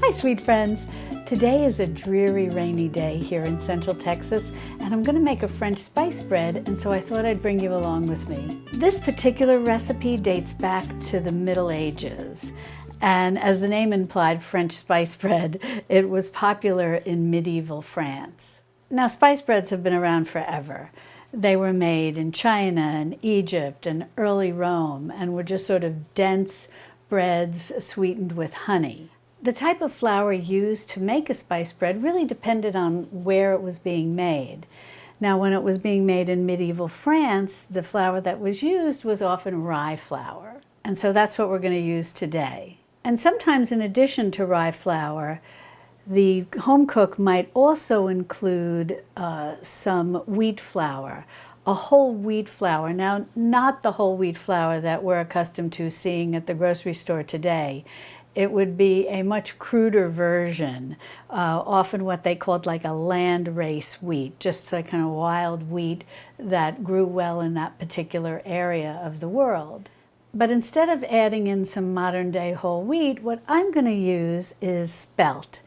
Hi, sweet friends. Today is a dreary, rainy day here in Central Texas, and I'm going to make a French spice bread, and so I thought I'd bring you along with me. This particular recipe dates back to the Middle Ages, and as the name implied, French spice bread, it was popular in medieval France. Now, spice breads have been around forever. They were made in China and Egypt and early Rome, and were just sort of dense breads sweetened with honey. The type of flour used to make a spice bread really depended on where it was being made. Now, when it was being made in medieval France, the flour that was used was often rye flour. And so that's what we're going to use today. And sometimes in addition to rye flour, the home cook might also include some wheat flour, a whole wheat flour. Now, not the whole wheat flour that we're accustomed to seeing at the grocery store today. It would be a much cruder version, often what they called like a land race wheat, just a kind of wild wheat that grew well in that particular area of the world. But instead of adding in some modern day whole wheat, what I'm going to use is spelt,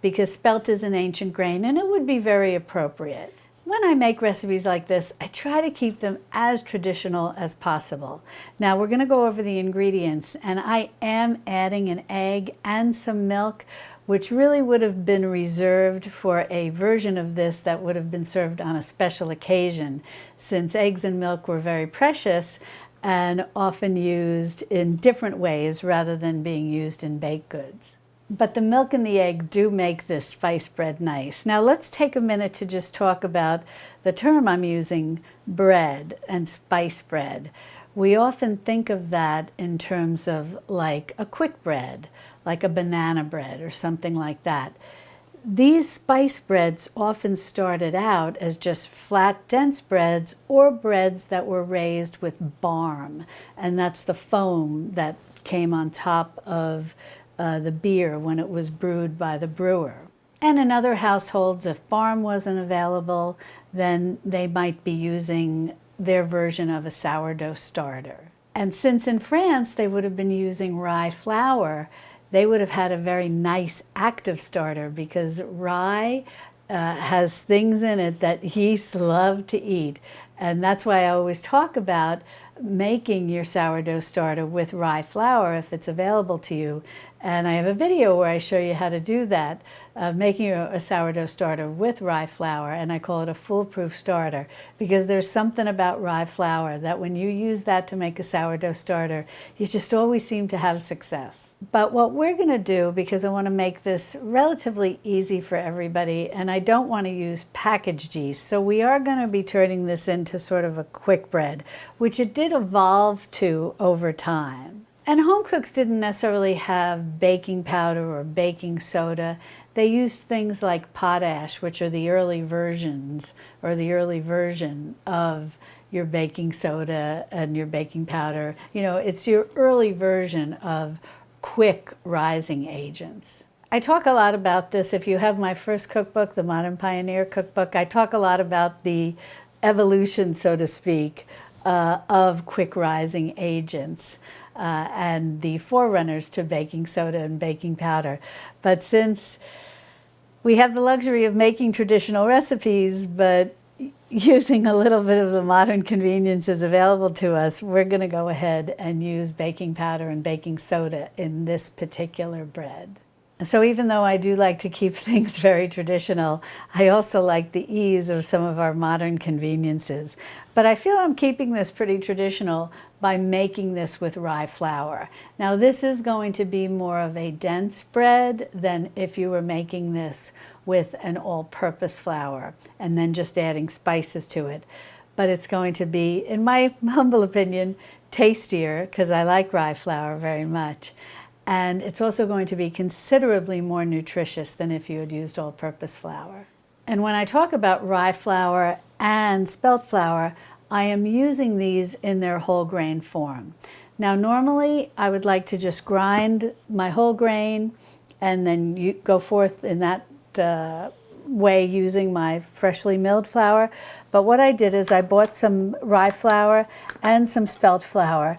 because spelt is an ancient grain and it would be very appropriate. When I make recipes like this, I try to keep them as traditional as possible. Now we're going to go over the ingredients, and I am adding an egg and some milk, which really would have been reserved for a version of this that would have been served on a special occasion, since eggs and milk were very precious and often used in different ways rather than being used in baked goods. But the milk and the egg do make this spice bread nice. Now let's take a minute to just talk about the term I'm using, bread and spice bread. We often think of that in terms of like a quick bread, like a banana bread or something like that. These spice breads often started out as just flat, dense breads or breads that were raised with barm, and that's the foam that came on top of the beer when it was brewed by the brewer. And in other households, if barm wasn't available, then they might be using their version of a sourdough starter. And since in France they would have been using rye flour, they would have had a very nice active starter, because rye has things in it that yeasts love to eat. And that's why I always talk about making your sourdough starter with rye flour if it's available to you. And I have a video where I show you how to do that, making a sourdough starter with rye flour, and I call it a foolproof starter, because there's something about rye flour that when you use that to make a sourdough starter, you just always seem to have success. But what we're going to do, because I want to make this relatively easy for everybody, and I don't want to use packaged yeast, so we are going to be turning this into sort of a quick bread, which it did evolve to over time. And home cooks didn't necessarily have baking powder or baking soda. They used things like potash, which are the early versions, or the early version of your baking soda and your baking powder. You know, it's your early version of quick rising agents. I talk a lot about this. If you have my first cookbook, the Modern Pioneer Cookbook, I talk a lot about the evolution, so to speak, of quick rising agents. And the forerunners to baking soda and baking powder. But since we have the luxury of making traditional recipes, but using a little bit of the modern conveniences available to us, we're going to go ahead and use baking powder and baking soda in this particular bread. So even though I do like to keep things very traditional, I also like the ease of some of our modern conveniences. But I feel I'm keeping this pretty traditional by making this with rye flour. Now this is going to be more of a dense bread than if you were making this with an all-purpose flour and then just adding spices to it. But it's going to be, in my humble opinion, tastier, because I like rye flour very much. And it's also going to be considerably more nutritious than if you had used all-purpose flour. And when I talk about rye flour and spelt flour, I am using these in their whole grain form. Now normally I would like to just grind my whole grain and then you go forth in that way using my freshly milled flour. But what I did is I bought some rye flour and some spelt flour.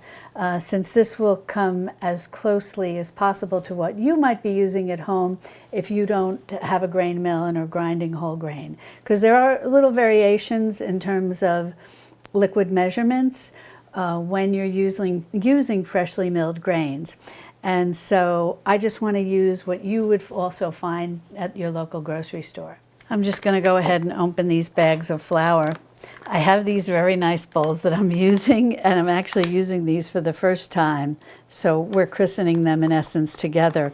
since this will come as closely as possible to what you might be using at home if you don't have a grain mill and are grinding whole grain. Because there are little variations in terms of liquid measurements when you're using freshly milled grains. And so I just want to use what you would also find at your local grocery store. I'm just going to go ahead and open these bags of flour. I have these very nice bowls that I'm using, and I'm actually using these for the first time. So we're christening them in essence together.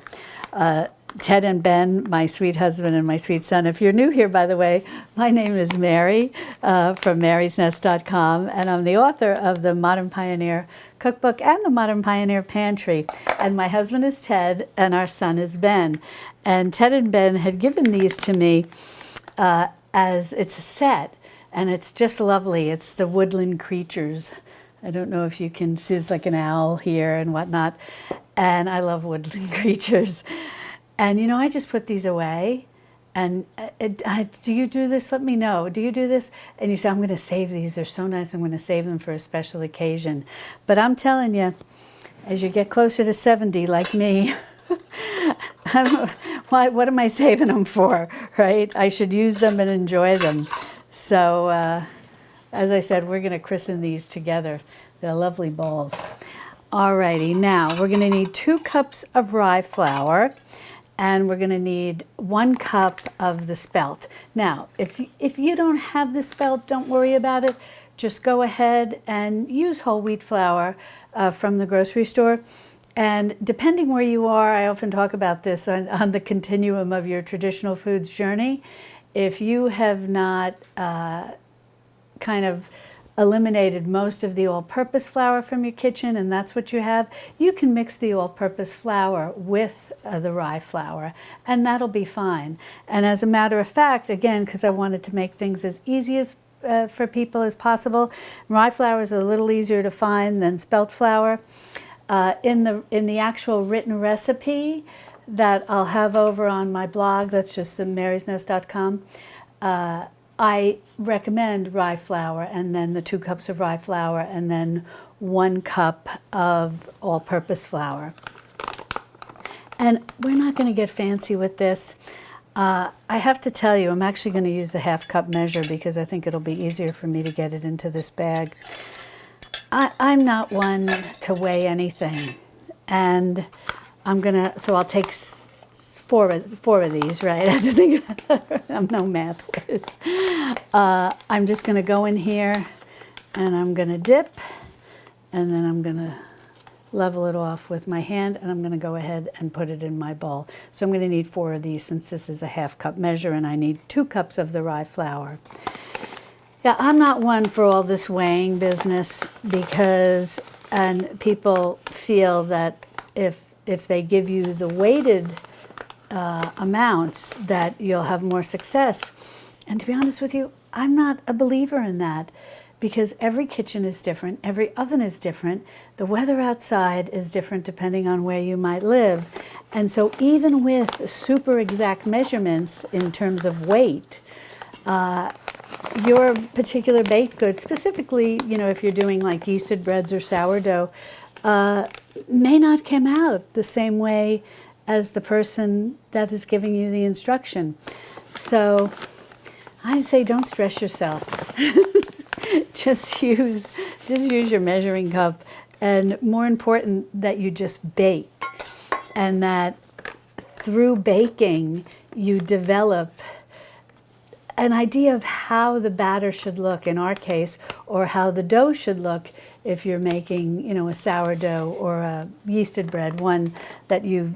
Ted and Ben, my sweet husband and my sweet son. If you're new here, by the way, my name is Mary from marysnest.com, and I'm the author of the Modern Pioneer Cookbook and the Modern Pioneer Pantry. And my husband is Ted, and our son is Ben. And Ted and Ben had given these to me as it's a set, and it's just lovely. It's the woodland creatures. I don't know if you can see, it's like an owl here and whatnot. And I love woodland creatures. And, you know, I just put these away. And do you do this? Let me know. Do you do this? And you say, I'm going to save these. They're so nice. I'm going to save them for a special occasion. But I'm telling you, as you get closer to 70, like me, what am I saving them for, right? I should use them and enjoy them. So, as I said, we're going to christen these together. They're lovely bowls. Alrighty, now we're going to need 2 cups of rye flour. And we're going to need 1 cup of the spelt. Now, if you don't have the spelt, don't worry about it. Just go ahead and use whole wheat flour from the grocery store. And depending where you are, I often talk about this on the continuum of your traditional foods journey. If you have not kind of eliminated most of the all-purpose flour from your kitchen, and that's what you have, you can mix the all-purpose flour with the rye flour, and that'll be fine. And as a matter of fact, again, because I wanted to make things as easy as for people as possible, rye flour is a little easier to find than spelt flour. In the actual written recipe that I'll have over on my blog, that's just marysnest.com, I recommend rye flour, and then the 2 cups of rye flour, and then 1 cup of all-purpose flour. And we're not going to get fancy with this. I have to tell you, I'm actually going to use the half-cup measure because I think it'll be easier for me to get it into this bag. I'm not one to weigh anything, and so I'll take four of these, right? I have to think I'm no math whiz. I'm just going to go in here, and I'm going to dip, and then I'm going to level it off with my hand, and I'm going to go ahead and put it in my bowl. So I'm going to need 4 of these since this is a half-cup measure, and I need 2 cups of the rye flour. Yeah, I'm not one for all this weighing business and people feel that if they give you the weighted amounts that you'll have more success. And to be honest with you, I'm not a believer in that because every kitchen is different, every oven is different, the weather outside is different depending on where you might live. And so even with super exact measurements in terms of weight, your particular baked good, specifically, you know, if you're doing like yeasted breads or sourdough, may not come out the same way as the person that is giving you the instruction. So I say don't stress yourself. just use your measuring cup, and more important that you just bake, and that through baking you develop an idea of how the batter should look in our case, or how the dough should look if you're making, you know, a sourdough or a yeasted bread, one that you're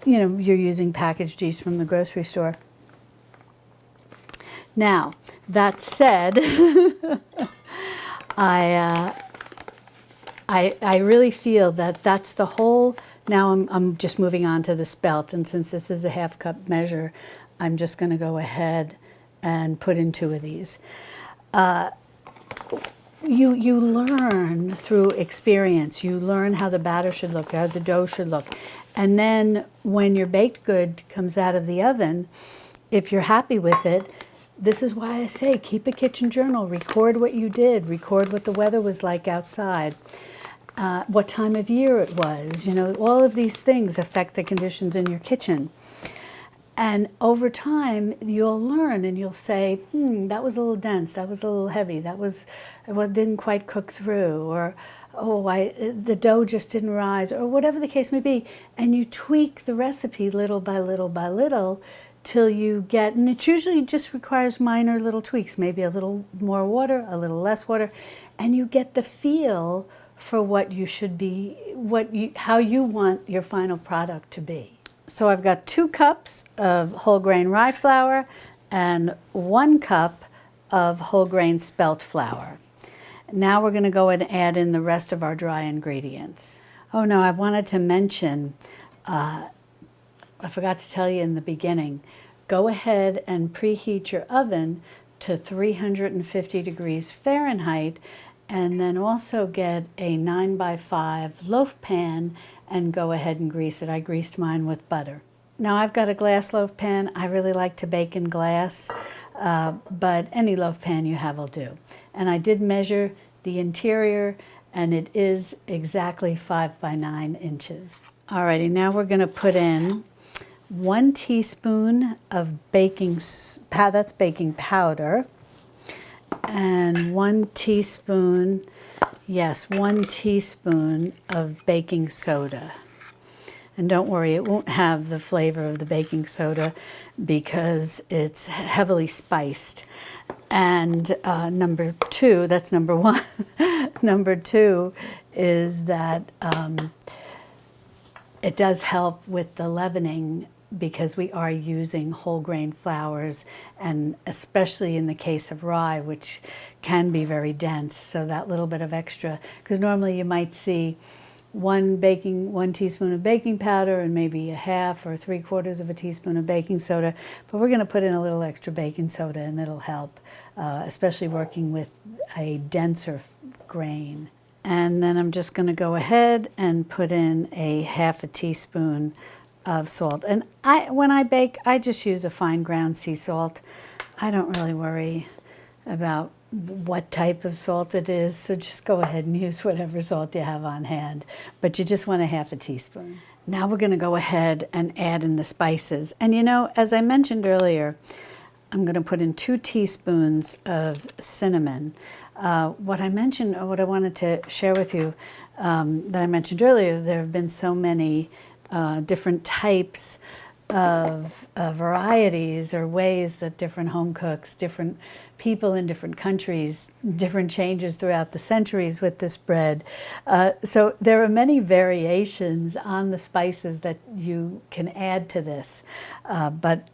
using packaged yeast from the grocery store. Now, that said, I really feel that that's the whole. Now I'm just moving on to the spelt, and since this is a half-cup measure, I'm just going to go ahead and put in 2 of these. You learn through experience. You learn how the batter should look, how the dough should look. And then when your baked good comes out of the oven, if you're happy with it, this is why I say keep a kitchen journal. Record what you did. Record what the weather was like outside. what time of year it was. You know, all of these things affect the conditions in your kitchen. And over time, you'll learn and you'll say, that was a little dense, that was a little heavy, it didn't quite cook through, or, the dough just didn't rise, or whatever the case may be. And you tweak the recipe little by little by little till you get, and it usually just requires minor little tweaks, maybe a little more water, a little less water, and you get the feel for what you should be, how you want your final product to be. So I've got 2 cups of whole grain rye flour and 1 cup of whole grain spelt flour. Now we're going to go and add in the rest of our dry ingredients. Oh no, I wanted to mention, I forgot to tell you in the beginning, go ahead and preheat your oven to 350 degrees Fahrenheit, and then also get a 9x5 loaf pan and go ahead and grease it. I greased mine with butter. Now I've got a glass loaf pan. I really like to bake in glass, but any loaf pan you have will do. And I did measure the interior, and it is exactly 5 by 9 inches. Alrighty, now we're gonna put in 1 teaspoon of baking powder, and 1 teaspoon of baking soda. And don't worry, it won't have the flavor of the baking soda because it's heavily spiced. And number 2, that's number 1. Number 2 is that it does help with the leavening, because we are using whole grain flours, and especially in the case of rye, which can be very dense. So that little bit of extra, because normally you might see 1 teaspoon of baking powder and maybe 1/2 or 3/4 of a teaspoon of baking soda, but we're going to put in a little extra baking soda, and it'll help, especially working with a denser grain. And then I'm just going to go ahead and put in a 1/2 teaspoon of salt. And when I bake, I just use a fine ground sea salt. I don't really worry about what type of salt it is, so just go ahead and use whatever salt you have on hand, but you just want a 1/2 teaspoon. Now we're going to go ahead and add in the spices. And you know, as I mentioned earlier, I'm going to put in 2 teaspoons of cinnamon. What I wanted to share with you that I mentioned earlier, there have been so many different types of varieties or ways that different home cooks, different people in different countries, different changes throughout the centuries with this bread. So there are many variations on the spices that you can add to this. But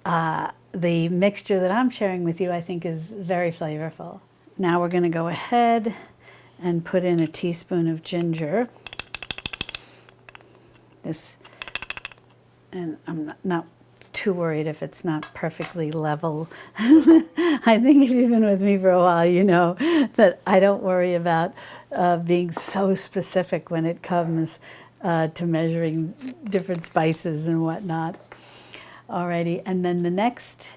the mixture that I'm sharing with you, I think, is very flavorful. Now we're going to go ahead and put in a teaspoon of ginger. And I'm not too worried if it's not perfectly level. I think if you've been with me for a while, you know that I don't worry about being so specific when it comes to measuring different spices and whatnot. Alrighty, and then the next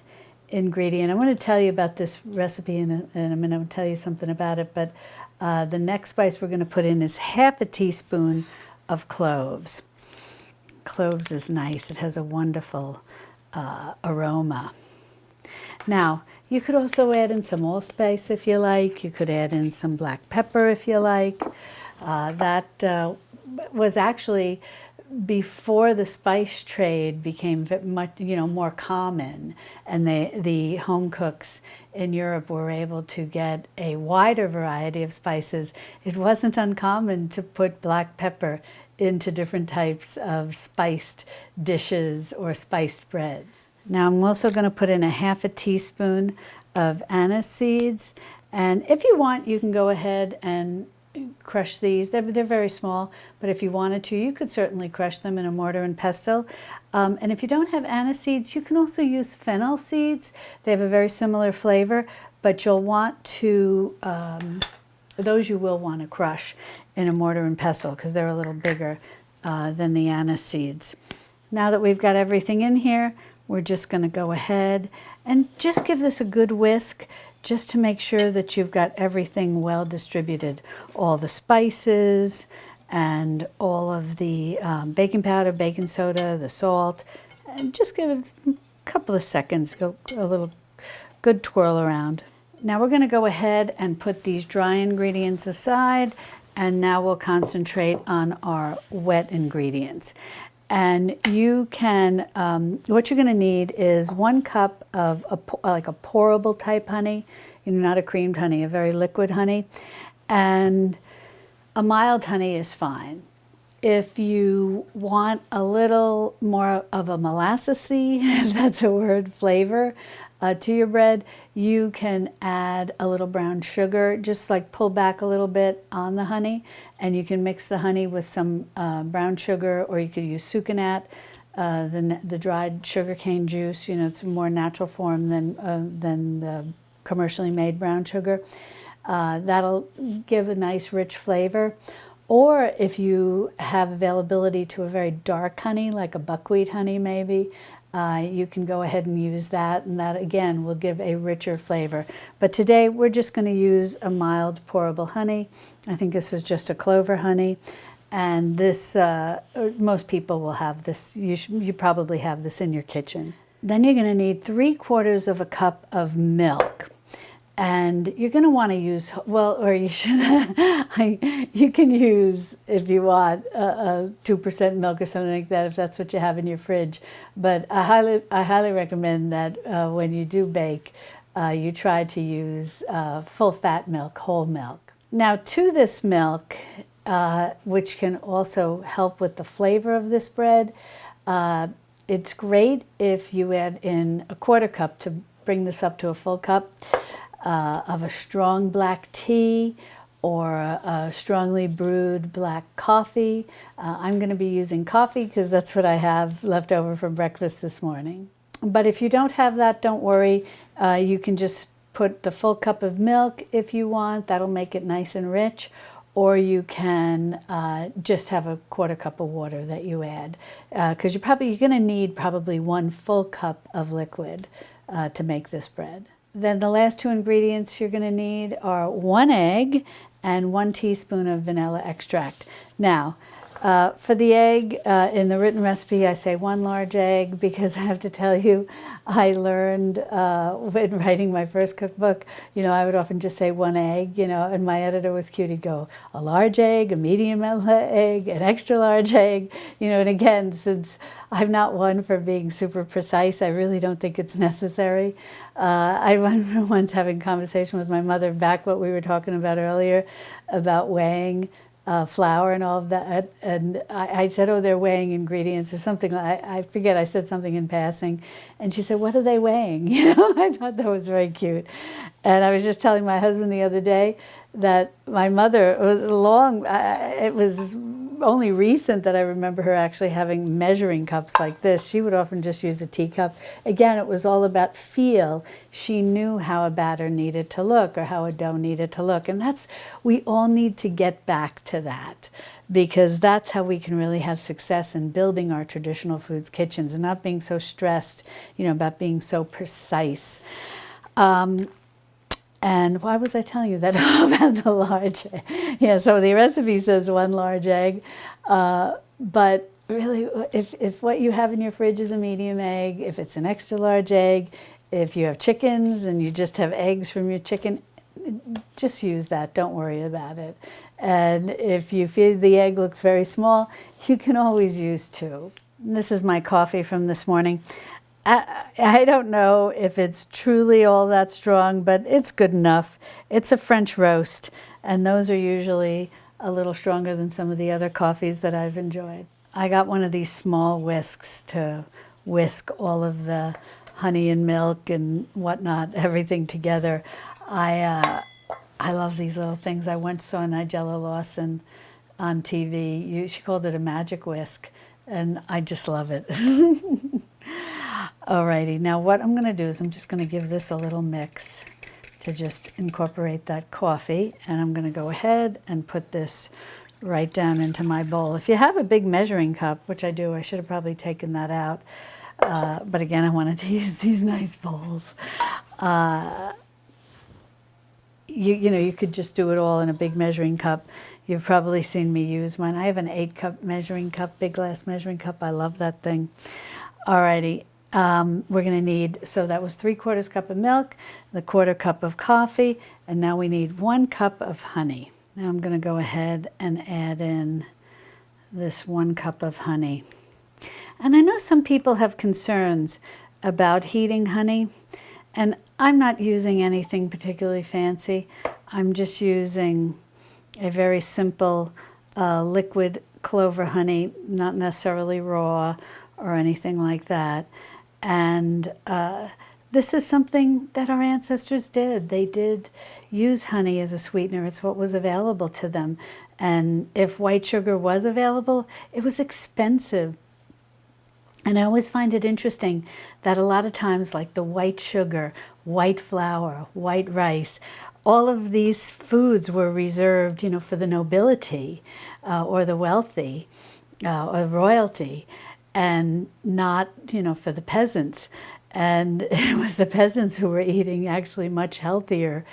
ingredient, I want to tell you about this recipe in a minute. I'll tell you something about it, but the next spice we're going to put in is 1/2 teaspoon of cloves. Cloves is nice. It has a wonderful aroma. Now, you could also add in some allspice if you like. You could add in some black pepper if you like. That was actually before the spice trade became much, more common, and the home cooks in Europe were able to get a wider variety of spices. It wasn't uncommon to put black pepper into different types of spiced dishes or spiced breads. Now I'm also going to put in a 1/2 teaspoon of anise seeds, and if you want, you can go ahead and crush these. They're very small, but if you wanted to, you could certainly crush them in a mortar and pestle. And if you don't have anise seeds, you can also use fennel seeds. They have a very similar flavor, but you'll want to, those you will want to crush in a mortar and pestle because they're a little bigger than the anise seeds. Now that we've got everything in here, we're just going to go ahead and just give this a good whisk, just to make sure that you've got everything well distributed. All the spices and all of the baking powder, baking soda, the salt, and just give it a couple of seconds, go a little good twirl around. Now we're going to go ahead and put these dry ingredients aside, and now we'll concentrate on our wet ingredients. And you can, what you're going to need is 1 cup of like a pourable type honey, not a creamed honey, a very liquid honey, and a mild honey is fine. If you want a little more of a molassesy, if that's a word, flavor to your bread, you can add a little brown sugar, just like pull back a little bit on the honey, and you can mix the honey with some brown sugar, or you could use sucanat, the dried sugarcane juice. It's a more natural form than the commercially made brown sugar. That'll give a nice rich flavor. Or if you have availability to a very dark honey, like a buckwheat honey maybe, you can go ahead and use that, and that again will give a richer flavor. But today we're just going to use a mild pourable honey. I think this is just a clover honey, and this most people will have this. You probably have this in your kitchen. Then you're going to need 3/4 of a cup of milk. And you're going to want to use, or you should, you can use, if you want, a 2% milk or something like that, if that's what you have in your fridge. But I highly recommend that when you do bake, you try to use full fat milk, whole milk. Now to this milk, which can also help with the flavor of this bread, it's great if you add in a 1/4 cup to bring this up to a full cup. Of a strong black tea or a strongly brewed black coffee. I'm going to be using coffee because that's what I have left over from breakfast this morning. But if you don't have that, don't worry. You can just put the full cup of milk if you want. That'll make it nice and rich. Or you can just have a 1/4 cup of water that you add, because you're going to need probably 1 full cup of liquid to make this bread. Then the last 2 ingredients you're going to need are 1 egg and 1 teaspoon of vanilla extract. Now, for the egg, in the written recipe, I say 1 large egg because I have to tell you, I learned when writing my first cookbook, I would often just say 1 egg, and my editor was cute. He'd go, a large egg, a medium egg, an extra large egg, and again, since I'm not one for being super precise, I really don't think it's necessary. I remember once having a conversation with my mother back what we were talking about earlier about weighing flour and all of that, and I said, oh, they're weighing ingredients or something. I forget, I said something in passing, and she said, what are they weighing? I thought that was very cute. And I was just telling my husband the other day that my mother, it was only recent that I remember her actually having measuring cups like this. She would often just use a teacup. Again, it was all about feel. She knew how a batter needed to look or how a dough needed to look. And we all need to get back to that, because that's how we can really have success in building our traditional foods kitchens and not being so stressed, about being so precise. And why was I telling you that about the large egg? Yeah, so the recipe says 1 large egg, but really, if what you have in your fridge is a medium egg, if it's an extra large egg, if you have chickens and you just have eggs from your chicken, just use that. Don't worry about it. And if you feel the egg looks very small, you can always use 2. This is my coffee from this morning. I don't know if it's truly all that strong, but it's good enough. It's a French roast, and those are usually a little stronger than some of the other coffees that I've enjoyed. I got one of these small whisks to whisk all of the honey and milk and whatnot, everything together. I love these little things. I once saw Nigella Lawson on TV. She called it a magic whisk, and I just love it. Alrighty, now what I'm going to do is I'm just going to give this a little mix to just incorporate that coffee, and I'm going to go ahead and put this right down into my bowl. If you have a big measuring cup, which I do, I should have probably taken that out, but again, I wanted to use these nice bowls. You could just do it all in a big measuring cup. You've probably seen me use mine. I have an 8-cup measuring cup, big glass measuring cup. I love that thing. Alrighty, we're gonna need, so that was 3/4 cup of milk, the 1/4 cup of coffee, and now we need 1 cup of honey. Now I'm gonna go ahead and add in this 1 cup of honey. And I know some people have concerns about heating honey, and I'm not using anything particularly fancy. I'm just using a very simple liquid clover honey, not necessarily raw or anything like that. And this is something that our ancestors did. They did use honey as a sweetener. It's what was available to them. And if white sugar was available, it was expensive. And I always find it interesting that a lot of times, like the white sugar, white flour, white rice, all of these foods were reserved, you know, for the nobility or the wealthy or royalty, and not, you know, for the peasants. And it was the peasants who were eating actually much healthier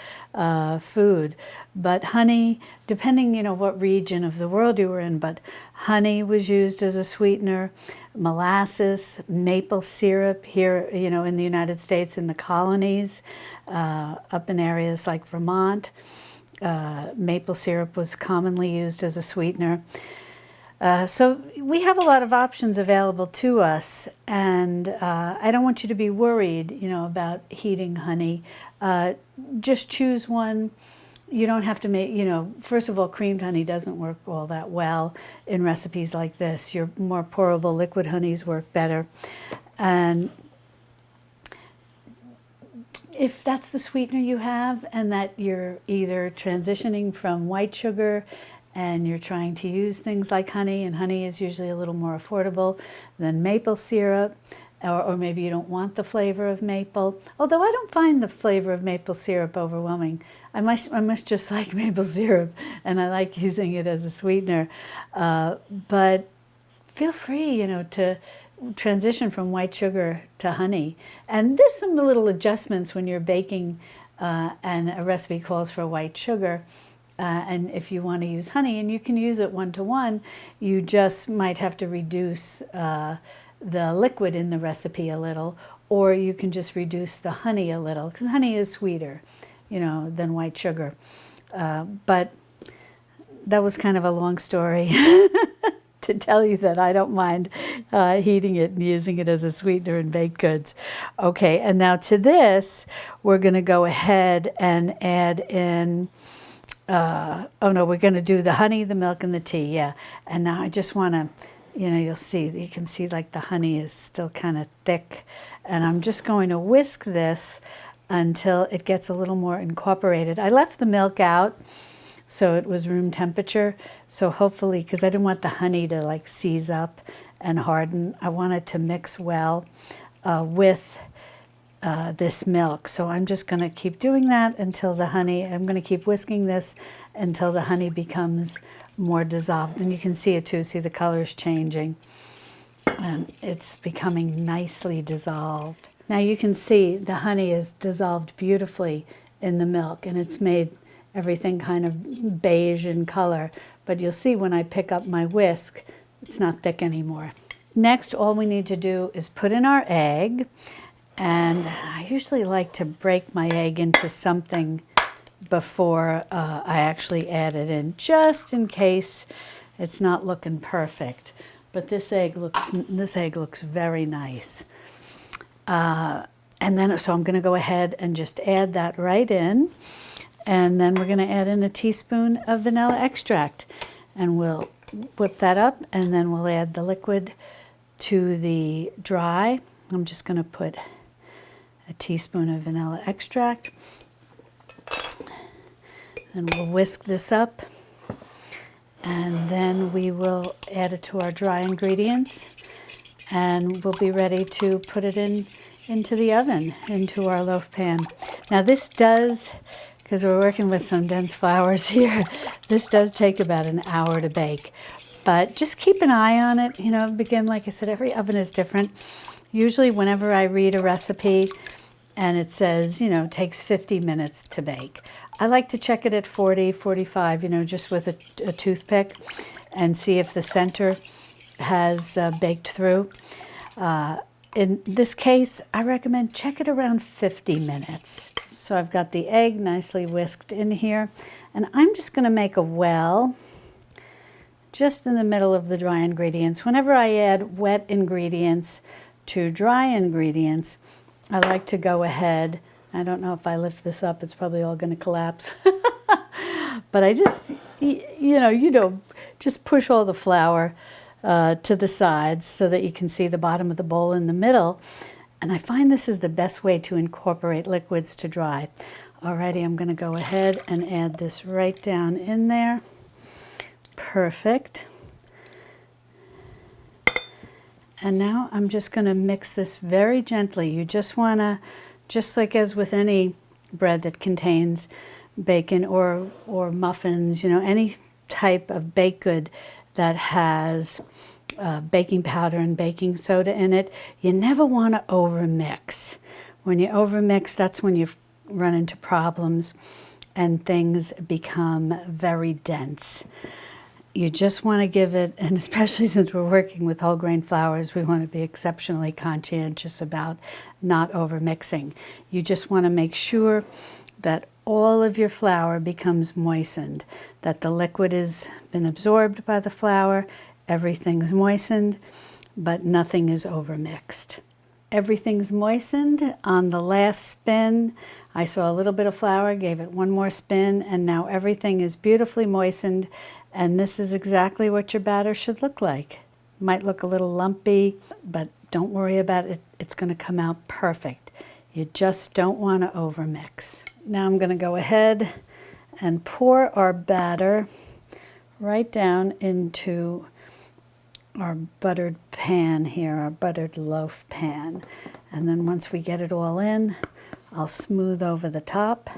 food. But honey, depending, you know, what region of the world you were in, but honey was used as a sweetener, molasses, maple syrup here, you know, in the United States, in the colonies, up in areas like Vermont. Maple syrup was commonly used as a sweetener. So we have a lot of options available to us, and I don't want you to be worried, you know, about heating honey. Just choose one. You don't have to make, you know, first of all, creamed honey doesn't work all that well in recipes like this. Your more pourable liquid honeys work better. And if that's the sweetener you have, and that you're either transitioning from white sugar and you're trying to use things like honey, and honey is usually a little more affordable than maple syrup, or maybe you don't want the flavor of maple, although I don't find the flavor of maple syrup overwhelming. I must just like maple syrup, and I like using it as a sweetener. But feel free, you know, to transition from white sugar to honey. And there's some little adjustments when you're baking and a recipe calls for white sugar. And if you want to use honey, and you can use it 1-to-1, you just might have to reduce the liquid in the recipe a little, or you can just reduce the honey a little, because honey is sweeter, you know, than white sugar. But that was kind of a long story to tell you that I don't mind heating it and using it as a sweetener in baked goods. Okay, and now to this, we're going to go ahead and add in, oh no, we're going to do the honey, the milk, and the tea, yeah. And now I just want to, you know, you can see like the honey is still kind of thick. And I'm just going to whisk this until it gets a little more incorporated. I left the milk out so it was room temperature. So hopefully, because I didn't want the honey to like seize up and harden, I want it to mix well with this milk. So I'm just going to keep doing that until the honey, I'm going to keep whisking this until the honey becomes more dissolved. And you can see it too, see the color's changing. And it's becoming nicely dissolved. Now you can see the honey is dissolved beautifully in the milk, and it's made everything kind of beige in color. But you'll see when I pick up my whisk, it's not thick anymore. Next, all we need to do is put in our egg. And I usually like to break my egg into something before I actually add it in, just in case it's not looking perfect. But this egg looks very nice. And then, so I'm going to go ahead and just add that right in. And then we're going to add in a teaspoon of vanilla extract. And we'll whip that up, and then we'll add the liquid to the dry. I'm just going to put a teaspoon of vanilla extract. And we'll whisk this up. And then we will add it to our dry ingredients. And we'll be ready to put it into the oven, into our loaf pan. Now this does, because we're working with some dense flours here, this does take about an hour to bake. But just keep an eye on it. You know, again, like I said, every oven is different. Usually whenever I read a recipe and it says, you know, takes 50 minutes to bake, I like to check it at 40, 45, you know, just with a toothpick, and see if the center has baked through. In this case, I recommend check it around 50 minutes. So I've got the egg nicely whisked in here, and I'm just going to make a well just in the middle of the dry ingredients. Whenever I add wet ingredients to dry ingredients, I like to go ahead. I don't know if I lift this up, it's probably all going to collapse. But I just, just push all the flour to the sides so that you can see the bottom of the bowl in the middle. And I find this is the best way to incorporate liquids to dry. Alrighty, I'm going to go ahead and add this right down in there. Perfect. And now I'm just going to mix this very gently. You just want to, just like as with any bread that contains bacon or muffins, any type of baked good that has baking powder and baking soda in it, you never want to overmix. When you overmix, that's when you run into problems and things become very dense. You just want to give it, and especially since we're working with whole grain flours, we want to be exceptionally conscientious about not overmixing. You just want to make sure that all of your flour becomes moistened, that the liquid has been absorbed by the flour, everything's moistened, but nothing is overmixed. Everything's moistened. On the last spin, I saw a little bit of flour, gave it one more spin, and now everything is beautifully moistened. And this is exactly what your batter should look like. Might look a little lumpy, but don't worry about it. It's going to come out perfect. You just don't want to overmix. Now I'm going to go ahead and pour our batter right down into our buttered pan here, our buttered loaf pan. And then once we get it all in, I'll smooth over the top,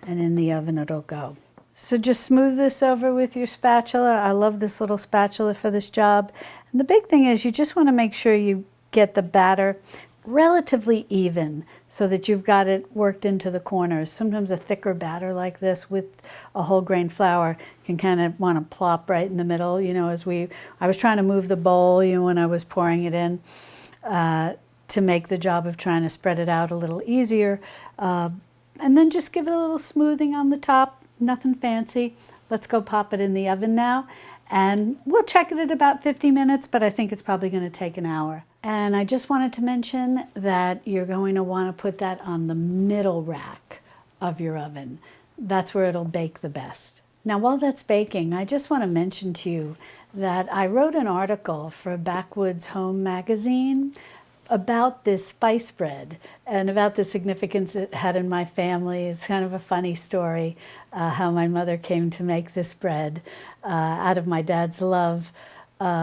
and in the oven it'll go. So just smooth this over with your spatula. I love this little spatula for this job. And the big thing is you just want to make sure you get the batter relatively even so that you've got it worked into the corners. Sometimes a thicker batter like this with a whole grain flour can kind of want to plop right in the middle. I was trying to move the bowl, when I was pouring it in to make the job of trying to spread it out a little easier. And then just give it a little smoothing on the top. Nothing fancy. Let's go pop it in the oven now, and we'll check it at about 50 minutes, but I think it's probably going to take an hour. And I just wanted to mention that you're going to want to put that on the middle rack of your oven. That's where it'll bake the best. Now, while that's baking, I just want to mention to you that I wrote an article for Backwoods Home magazine about this spice bread and about the significance it had in my family. It's kind of a funny story, how my mother came to make this bread out of my dad's love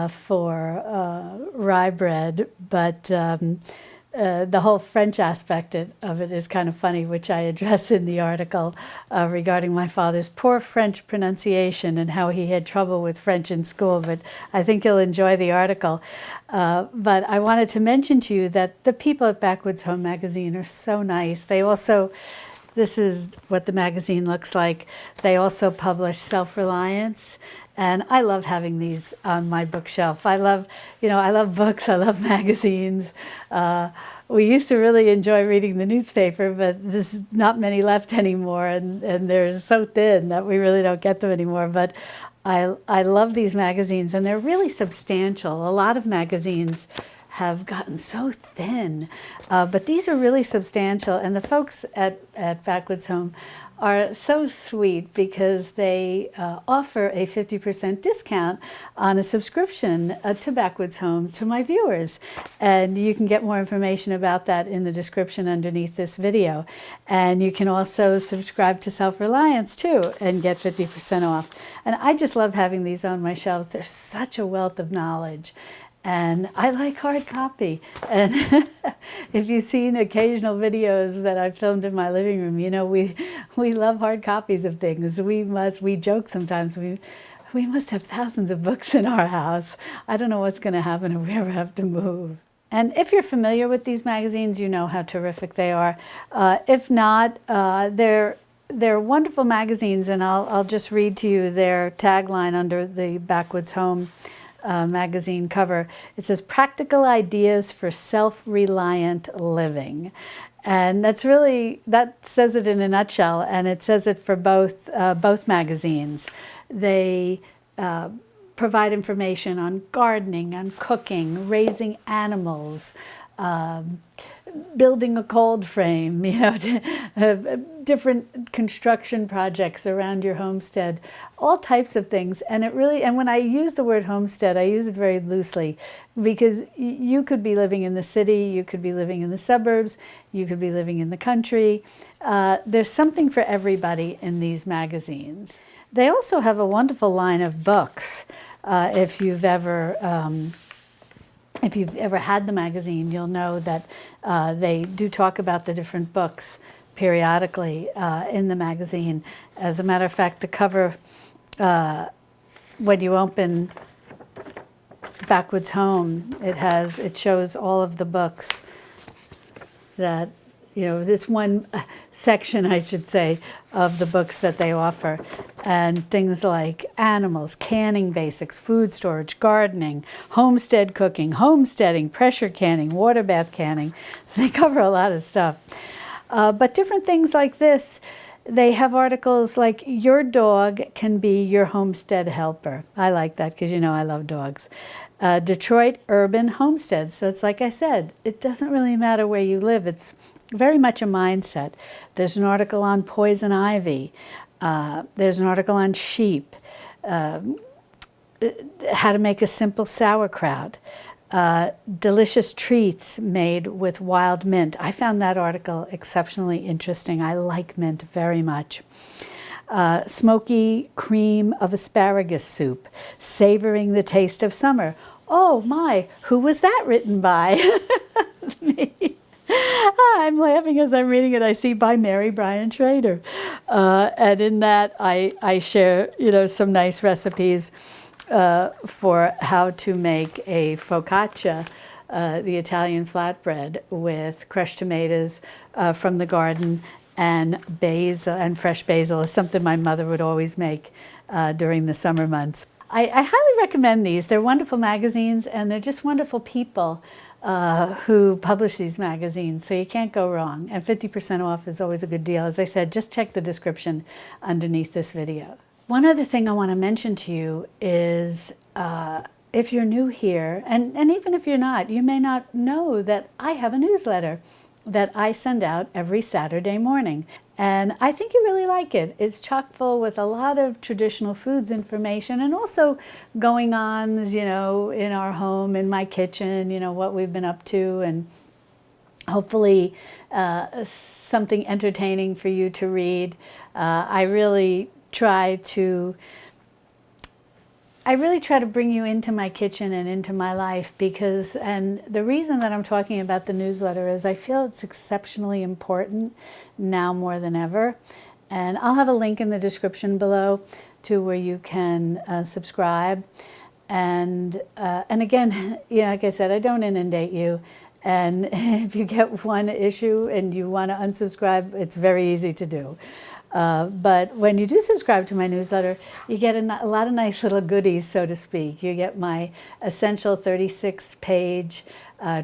for rye bread, but the whole French aspect of it is kind of funny, which I address in the article regarding my father's poor French pronunciation and how he had trouble with French in school, but I think you'll enjoy the article. But I wanted to mention to you that the people at Backwoods Home magazine are so nice. They also, this is what the magazine looks like, they also publish Self-Reliance. And I love having these on my bookshelf. I love books, I love magazines. We used to really enjoy reading the newspaper, but there's not many left anymore, and they're so thin that we really don't get them anymore. But I love these magazines, and they're really substantial. A lot of magazines have gotten so thin, but these are really substantial. And the folks at Backwoods Home are so sweet because they offer a 50% discount on a subscription to Backwoods Home to my viewers. And you can get more information about that in the description underneath this video. And you can also subscribe to Self-Reliance too and get 50% off. And I just love having these on my shelves. They're such a wealth of knowledge. And I like hard copy. And if you've seen occasional videos that I've filmed in my living room, we love hard copies of things. We joke sometimes, we must have thousands of books in our house. I don't know what's going to happen if we ever have to move. And if you're familiar with these magazines, you know how terrific they are. If not, they're they're wonderful magazines, and I'll just read to you their tagline under the Backwoods Home magazine cover. It says, "Practical Ideas for Self-Reliant Living." And that's really, that says it in a nutshell, and it says it for both magazines. They provide information on gardening, on cooking, raising animals, building a cold frame, different construction projects around your homestead, all types of things. And it really, and when I use the word homestead, I use it very loosely, because you could be living in the city, you could be living in the suburbs, you could be living in the country. There's something for everybody in these magazines. They also have a wonderful line of books. If you've ever had the magazine, you'll know that they do talk about the different books periodically in the magazine. As a matter of fact, the cover, when you open Backwoods Home, it shows all of the books that, this one section, I should say, of the books that they offer. And things like animals, canning basics, food storage, gardening, homestead cooking, homesteading, pressure canning, water bath canning. They cover a lot of stuff. But different things like this, they have articles like "Your Dog Can Be Your Homestead Helper." I like that because I love dogs. Detroit Urban Homestead. So it's like I said, it doesn't really matter where you live. It's very much a mindset. There's an article on poison ivy. There's an article on sheep, how to make a simple sauerkraut, delicious treats made with wild mint. I found that article exceptionally interesting. I like mint very much. Smoky cream of asparagus soup, savoring the taste of summer. Oh my, who was that written by? Me. I'm laughing as I'm reading it. I see by Mary Bryan Schrader. And in that, I share, some nice recipes for how to make a focaccia, the Italian flatbread, with crushed tomatoes from the garden and basil, and fresh basil is something my mother would always make during the summer months. I highly recommend these. They're wonderful magazines, and they're just wonderful people who publish these magazines, so you can't go wrong. And 50% off is always a good deal. As I said, just check the description underneath this video. One other thing I want to mention to you is if you're new here, and even if you're not, you may not know that I have a newsletter that I send out every Saturday morning. And I think you really like it. It's chock full with a lot of traditional foods information, and also going-ons, in our home, in my kitchen, what we've been up to, and hopefully something entertaining for you to read. I really try to bring you into my kitchen and into my life, and the reason that I'm talking about the newsletter is I feel it's exceptionally important now more than ever. And I'll have a link in the description below to where you can subscribe. And again, like I said, I don't inundate you. And if you get one issue and you want to unsubscribe, it's very easy to do. But when you do subscribe to my newsletter, you get a lot of nice little goodies, so to speak. You get my essential 36-page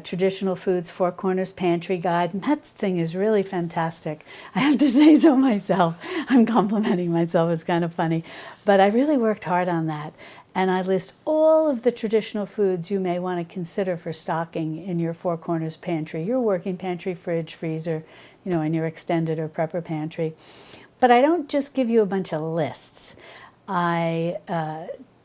Traditional Foods Four Corners Pantry Guide, and that thing is really fantastic. I have to say so myself. I'm complimenting myself. It's kind of funny. But I really worked hard on that. And I list all of the traditional foods you may want to consider for stocking in your Four Corners pantry, your working pantry, fridge, freezer, in your extended or prepper pantry. But I don't just give you a bunch of lists. I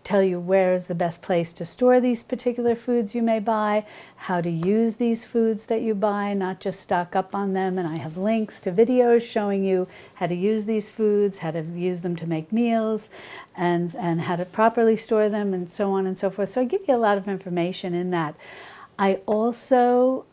tell you where's the best place to store these particular foods you may buy, how to use these foods that you buy, not just stock up on them. And I have links to videos showing you how to use these foods, how to use them to make meals, and how to properly store them, and so on and so forth. So I give you a lot of information in that. I also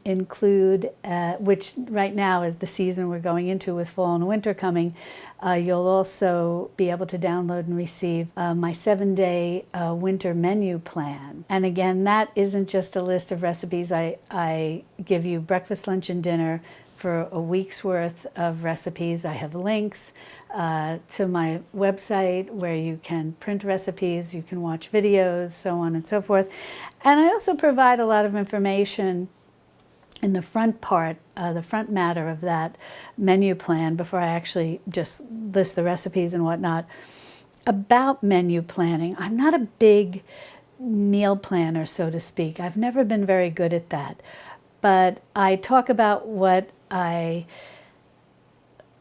include, which right now is the season we're going into with fall and winter coming, you'll also be able to download and receive my 7-day winter menu plan. And again, that isn't just a list of recipes. I give you breakfast, lunch, and dinner for a week's worth of recipes. I have links to my website where you can print recipes, you can watch videos, so on and so forth. And I also provide a lot of information in the front part, the front matter of that menu plan, before I actually just list the recipes and whatnot, about menu planning. I'm not a big meal planner, so to speak. I've never been very good at that. But I talk about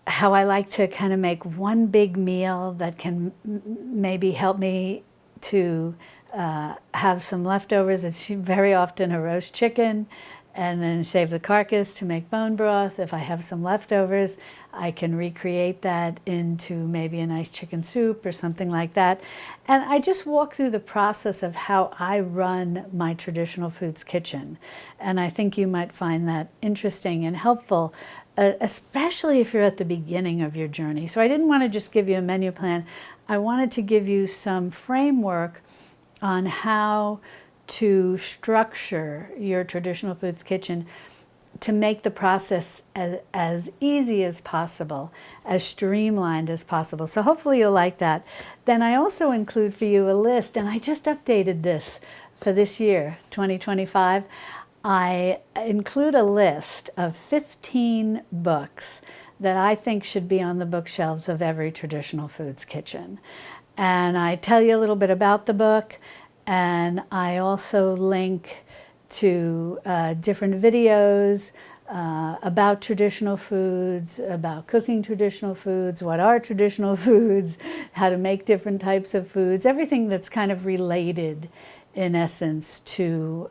how I like to kind of make one big meal that can maybe help me to have some leftovers. It's very often a roast chicken, and then save the carcass to make bone broth. If I have some leftovers, I can recreate that into maybe a nice chicken soup or something like that. And I just walk through the process of how I run my Traditional Foods Kitchen. And I think you might find that interesting and helpful, especially if you're at the beginning of your journey. So I didn't want to just give you a menu plan. I wanted to give you some framework on how to structure your Traditional Foods Kitchen to make the process as easy as possible, as streamlined as possible. So hopefully you'll like that. Then I also include for you a list, and I just updated this for this year, 2025. I include a list of 15 books that I think should be on the bookshelves of every Traditional Foods Kitchen. And I tell you a little bit about the book, and I also link to different videos about traditional foods, about cooking traditional foods, what are traditional foods, how to make different types of foods, everything that's kind of related in essence to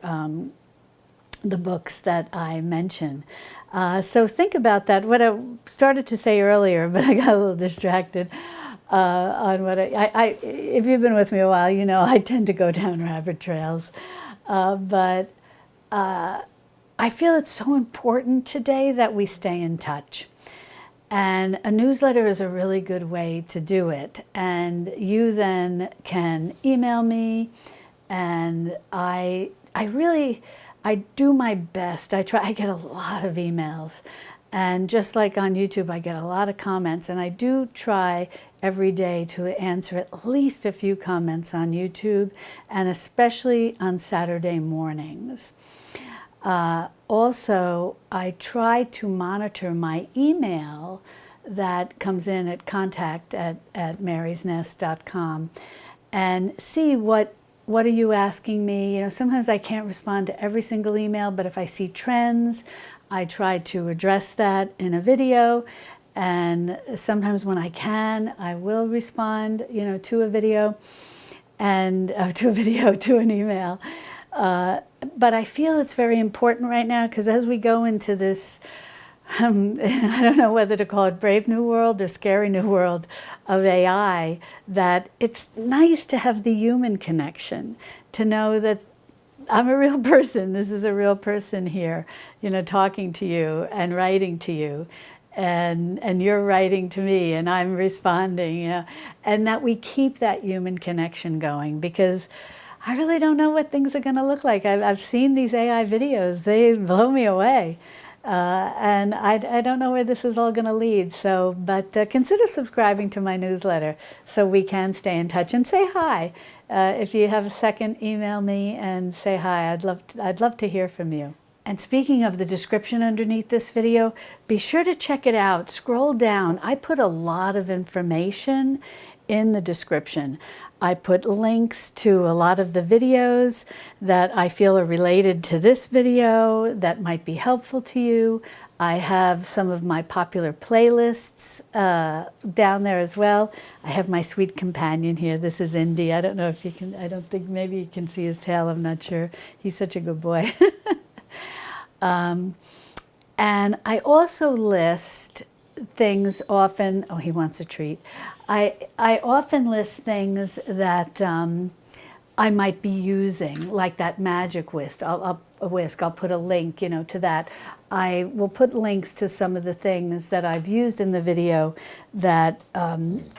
the books that I mention. So think about that. What I started to say earlier, but I got a little distracted on what if you've been with me a while, you know I tend to go down rabbit trails. But I feel it's so important today that we stay in touch. And a newsletter is a really good way to do it. And you then can email me, and I do my best. I get a lot of emails. And just like on YouTube, I get a lot of comments, and I do try every day to answer at least a few comments on YouTube, and especially on Saturday mornings. Also, I try to monitor my email that comes in at contact@marysnest.com and see what are you asking me. You know, sometimes I can't respond to every single email, but if I see trends, I try to address that in a video. And sometimes when I can, I will respond, you know, to a video and to an email. But I feel it's very important right now, because as we go into this, I don't know whether to call it brave new world or scary new world of AI, that it's nice to have the human connection, to know that I'm a real person. This is a real person here, you know, talking to you and writing to you. And you're writing to me, and I'm responding, you know, and that we keep that human connection going, because I really don't know what things are going to look like. I've seen these AI videos. They blow me away. And I don't know where this is all going to lead. So, but consider subscribing to my newsletter so we can stay in touch, and say hi. If you have a second, email me and say hi. I'd love to hear from you. And speaking of the description underneath this video, be sure to check it out. Scroll down. I put a lot of information in the description. I put links to a lot of the videos that I feel are related to this video that might be helpful to you. I have some of my popular playlists down there as well. I have my sweet companion here. This is Indy. I don't know if you can, I don't think, maybe you can see his tail. I'm not sure. He's such a good boy. And I also list things often, oh, he wants a treat. I often list things that I might be using, like that magic whisk. I'll a whisk. I'll put a link, to that. I will put links to some of the things that I've used in the video that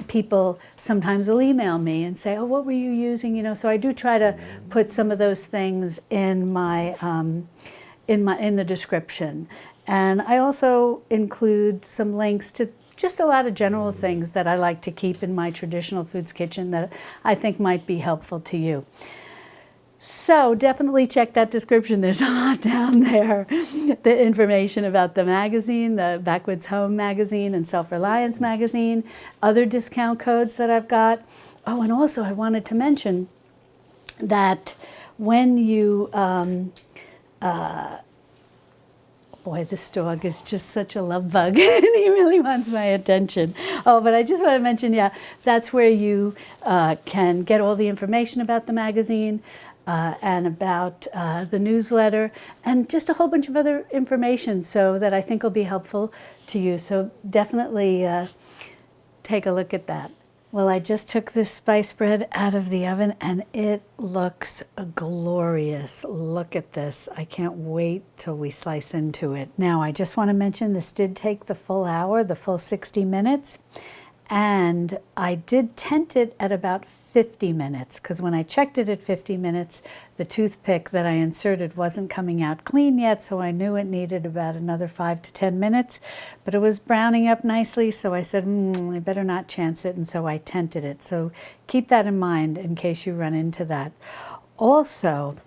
people sometimes will email me and say, oh, what were you using? So I do try to put some of those things in my in the description. And I also include some links to just a lot of general things that I like to keep in my traditional foods kitchen that I think might be helpful to you. So definitely check that description. There's a lot down there. The information about the magazine, the Backwoods Home magazine and Self-Reliance magazine, other discount codes that I've got. Oh, and also I wanted to mention that when you, boy, this dog is just such a love bug and he really wants my attention. Oh, but I just want to mention, that's where you can get all the information about the magazine and about the newsletter and just a whole bunch of other information so that I think will be helpful to you. So definitely take a look at that. Well, I just took this spice bread out of the oven and it looks glorious. Look at this. I can't wait till we slice into it. Now, I just want to mention this did take the full hour, the full 60 minutes. And I did tent it at about 50 minutes because when I checked it at 50 minutes, the toothpick that I inserted wasn't coming out clean yet, so I knew it needed about another 5 to 10 minutes. But it was browning up nicely, so I said, I better not chance it, and so I tented it. So keep that in mind in case you run into that. Also,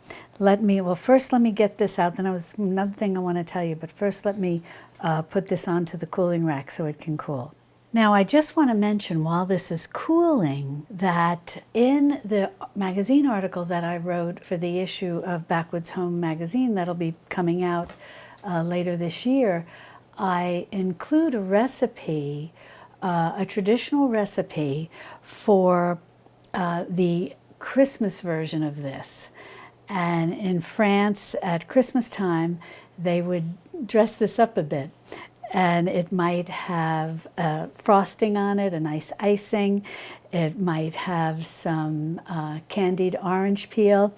first let me get this out. Then another thing I want to tell you, but first let me put this onto the cooling rack so it can cool. Now, I just want to mention while this is cooling that in the magazine article that I wrote for the issue of Backwoods Home magazine that'll be coming out later this year, I include a recipe, a traditional recipe for the Christmas version of this. And in France at Christmas time, they would dress this up a bit. And it might have frosting on it, a nice icing. It might have some candied orange peel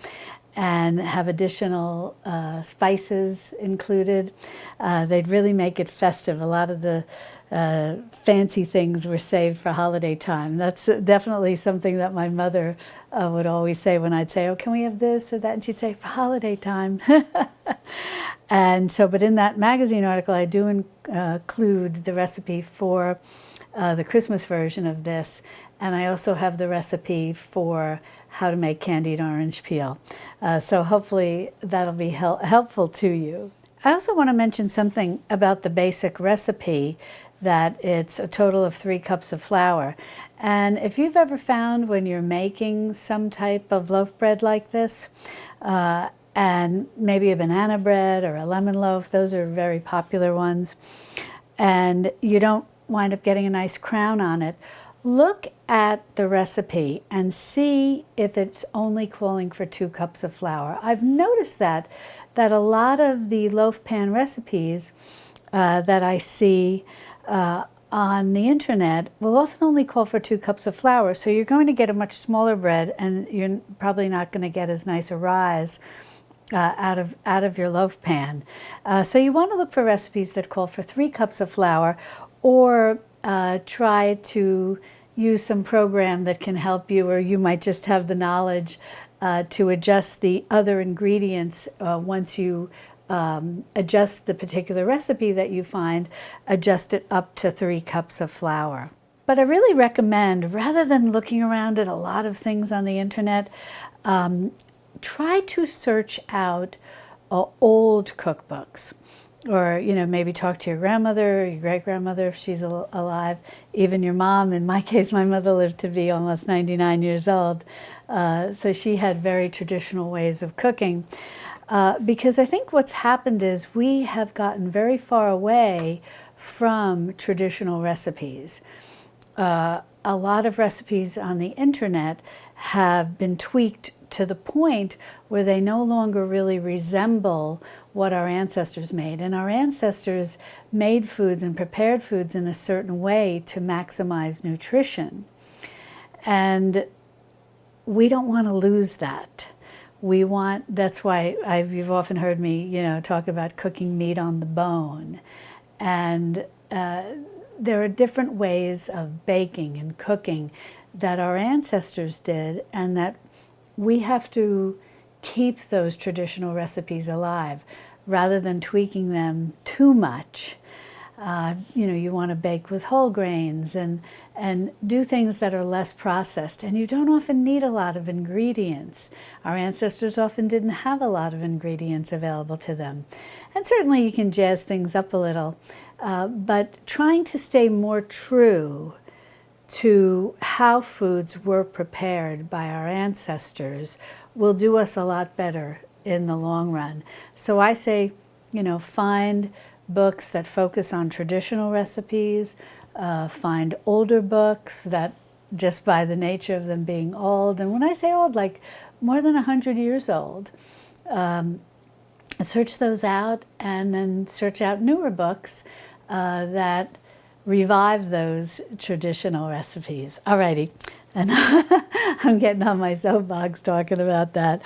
and have additional spices included. They'd really make it festive. A lot of the fancy things were saved for holiday time. That's definitely something that my mother would always say when I'd say, oh, can we have this or that? And she'd say, for holiday time. And so, but in that magazine article, I do include the recipe for the Christmas version of this. And I also have the recipe for how to make candied orange peel. So hopefully that'll be helpful to you. I also want to mention something about the basic recipe, that it's a total of 3 cups of flour. And if you've ever found when you're making some type of loaf bread like this, and maybe a banana bread or a lemon loaf, those are very popular ones, and you don't wind up getting a nice crown on it, look at the recipe and see if it's only calling for 2 cups of flour. I've noticed that a lot of the loaf pan recipes that I see on the internet will often only call for 2 cups of flour. So you're going to get a much smaller bread, and you're probably not going to get as nice a rise out of your loaf pan. So you want to look for recipes that call for 3 cups of flour, or try to use some program that can help you, or you might just have the knowledge to adjust the other ingredients once you adjust the particular recipe that you find, adjust it up to 3 cups of flour. But I really recommend, rather than looking around at a lot of things on the internet, try to search out old cookbooks, or maybe talk to your grandmother or your great-grandmother if she's alive, even your mom. In my case, my mother lived to be almost 99 years old, so she had very traditional ways of cooking. Because I think what's happened is we have gotten very far away from traditional recipes. A lot of recipes on the internet have been tweaked to the point where they no longer really resemble what our ancestors made. And our ancestors made foods and prepared foods in a certain way to maximize nutrition. And we don't want to lose that. That's why you've often heard me, talk about cooking meat on the bone. And there are different ways of baking and cooking that our ancestors did, and that we have to keep those traditional recipes alive rather than tweaking them too much. You want to bake with whole grains and do things that are less processed. And you don't often need a lot of ingredients. Our ancestors often didn't have a lot of ingredients available to them. And certainly you can jazz things up a little. But trying to stay more true to how foods were prepared by our ancestors will do us a lot better in the long run. So I say, find books that focus on traditional recipes, find older books that, just by the nature of them being old, and when I say old, like more than 100 years old, search those out, and then search out newer books that revive those traditional recipes. Alrighty, and I'm getting on my soapbox talking about that,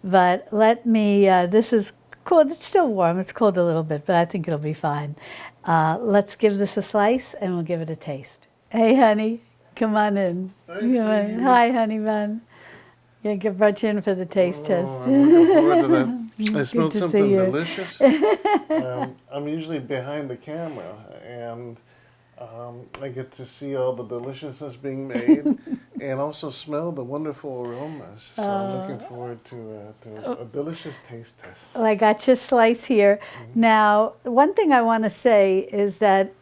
but let me, this is cold. It's still warm. It's cold a little bit, but I think it'll be fine. Let's give this a slice, and we'll give it a taste. Hey, honey, come on in. Hi, honey bun. Yeah, brought you in for the taste test. I'm looking forward to that. I smelled something delicious. I'm usually behind the camera, and I get to see all the deliciousness being made, and also smell the wonderful aromas. So I'm looking forward to a delicious taste test. Well, I got your slice here. Now, one thing I want to say is that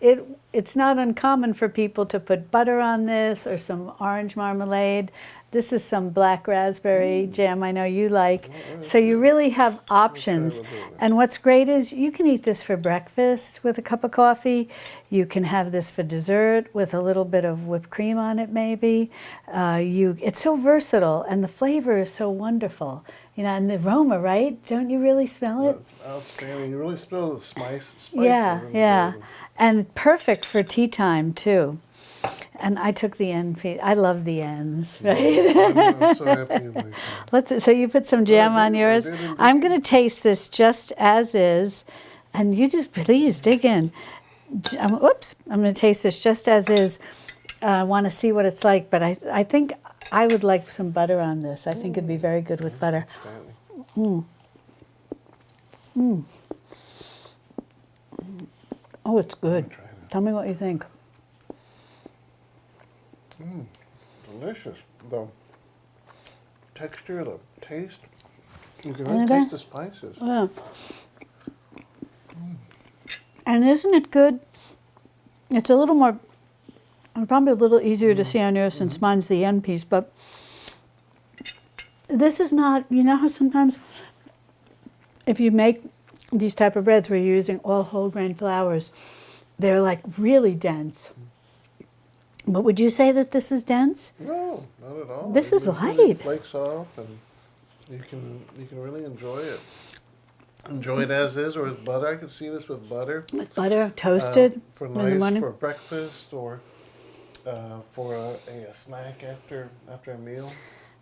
it's not uncommon for people to put butter on this or some orange marmalade. This is some black raspberry jam I know you like. So you really have options. And what's great is you can eat this for breakfast with a cup of coffee. You can have this for dessert with a little bit of whipped cream on it maybe. It's so versatile, and the flavor is so wonderful. And the aroma, right? Don't you really smell it? It's outstanding. You really smell the spices. Yeah. And perfect for tea time too. And I took the end piece. I love the ends, right? I'm so happy you like that. So you put some jam on yours. I'm going to taste this just as is, and you just please dig in. Whoops! I'm going to taste this just as is. I want to see what it's like, but I think I would like some butter on this. I think it'd be very good with butter. Oh, it's good. Tell me what you think. Delicious. The texture, the taste. You can really taste the spices. Yeah. And isn't it good? It's a little more, probably a little easier to see on yours since mine's the end piece, but this is not, how sometimes if you make these type of breads where you're using all whole grain flours, they're like really dense. But would you say that this is dense? No, not at all. This is light. It flakes off, and you can really enjoy it. Enjoy it as is, or with butter. I can see this with butter. With butter, toasted for in the morning. for breakfast, or for a snack after a meal.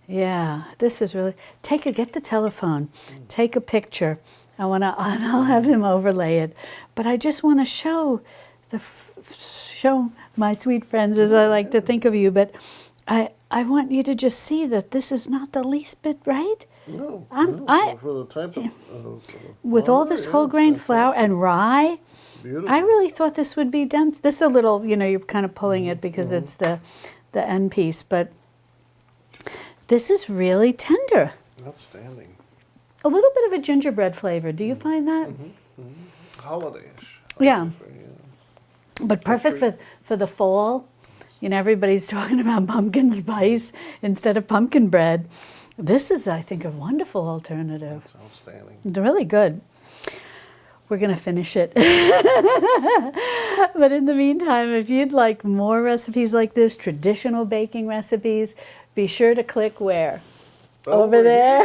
Yeah, this is really. Get the telephone, take a picture. And I'll have him overlay it. But I just want to show show my sweet friends, as I like to think of you, but I want you to just see that this is not the least bit right. No, for the type of with all this whole grain flour and rye. Beautiful. I really thought this would be dense. This is a little, you're kind of pulling it because it's the end piece, but this is really tender. Outstanding. A little bit of a gingerbread flavor. Do you find that? Holiday-ish. Yeah. But perfect for the fall. Everybody's talking about pumpkin spice instead of pumpkin bread. This is, I think, a wonderful alternative. That's outstanding. It's really good. We're going to finish it. But in the meantime, if you'd like more recipes like this, traditional baking recipes, be sure to click where? Over there.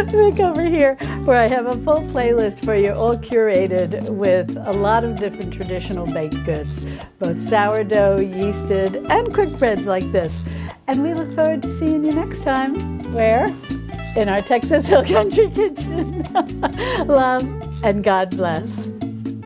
Look over here, where I have a full playlist for you, all curated with a lot of different traditional baked goods, both sourdough, yeasted, and quick breads like this. And we look forward to seeing you next time. Where? in our Texas Hill Country kitchen. Love and God bless.